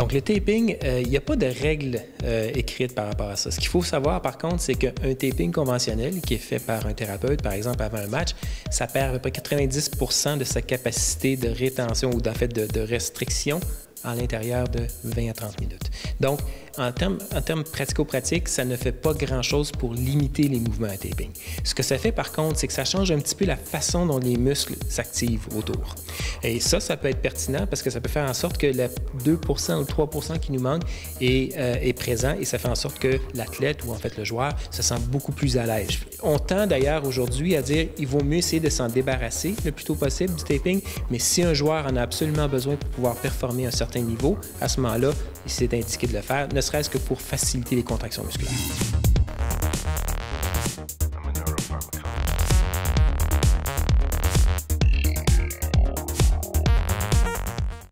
Donc, le taping, il n'y a pas de règles écrites par rapport à ça. Ce qu'il faut savoir, par contre, c'est qu'un taping conventionnel qui est fait par un thérapeute, par exemple, avant un match, ça perd à peu près 90 % de sa capacité de rétention ou en fait de restriction à l'intérieur de 20 à 30 minutes. Donc, en termes pratico-pratiques, ça ne fait pas grand-chose pour limiter les mouvements à taping. Ce que ça fait, par contre, c'est que ça change un petit peu la façon dont les muscles s'activent autour. Et ça peut être pertinent parce que ça peut faire en sorte que le 2 % ou 3 % qui nous manque est présent et ça fait en sorte que l'athlète ou en fait le joueur se sent beaucoup plus à l'aise. On tend d'ailleurs aujourd'hui à dire qu'il vaut mieux essayer de s'en débarrasser le plus tôt possible du taping, mais si un joueur en a absolument besoin pour pouvoir performer à un certain niveau, à ce moment-là, c'est indiqué de le faire, ne serait-ce que pour faciliter les contractions musculaires.